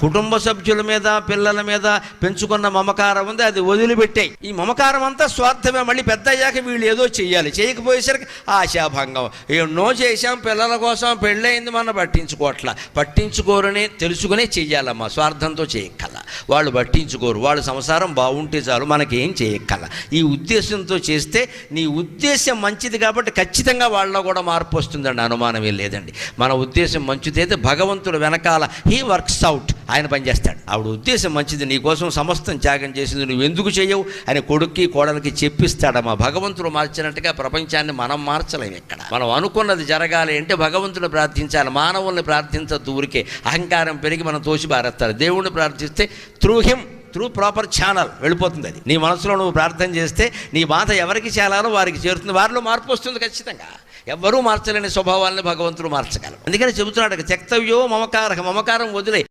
కుటుంబ సభ్యుల మీద, పిల్లల మీద పెంచుకున్న మమకారం ఉంది, అది వదిలిపెట్టాయి. ఈ మమకారం అంతా స్వార్థమే. మళ్ళీ పెద్ద అయ్యాక వీళ్ళు ఏదో చెయ్యాలి, చేయకపోయేసరికి ఆశాభంగం. ఎన్నో చేశాం పిల్లల కోసం, పెళ్ళయింది మన పట్టించుకోరని తెలుసుకునే చెయ్యాలమ్మా. స్వార్థంతో చేయక్కల, వాళ్ళు పట్టించుకోరు, వాళ్ళ సంసారం బాగుంటే చాలు, మనకేం చేయక్కల. ఈ ఉద్దేశంతో చేస్తే నీ ఉద్దేశం మంచిది కాబట్టి ఖచ్చితంగా వాళ్ళలో కూడా మార్పు వస్తుందండి, అనుమానమే లేదండి. మన ఉద్దేశం మంచిదైతే భగవంతుడు వెనకాల హీ వర్క్స్ అవుట్, ఆయన పనిచేస్తాడు. ఆవిడ ఉద్దేశం మంచిది, నీకోసం సమస్తం త్యాగం చేసింది, నువ్వు ఎందుకు చేయవు అని కొడుక్కి కోడలికి చెప్పిస్తాడమ్మా. భగవంతుడు మార్చినట్టుగా ప్రపంచాన్ని మనం మార్చలేము. ఇక్కడ మనం అనుకున్నది జరగాలి అంటే భగవంతుడు ప్రార్థించాలి, మానవుల్ని ప్రార్థించద్దు. ఊరికే అహంకారం పెరిగి మనం తోసి బారేస్తారు. దేవుణ్ణి ప్రార్థిస్తే త్రూ ప్రాపర్ ఛానల్ వెళ్ళిపోతుంది. అది నీ మనసులో నువ్వు ప్రార్థన చేస్తే నీ బాధ ఎవరికి చేరాలో వారికి చేరుతుంది, వారిలో మార్పు వస్తుంది ఖచ్చితంగా. ఎవ్వరూ మార్చలేని స్వభావాలను భగవంతుడు మార్చగలరు. అందుకని చెబుతున్నాడు త్యక్తవ్యో మమకారం వదిలే.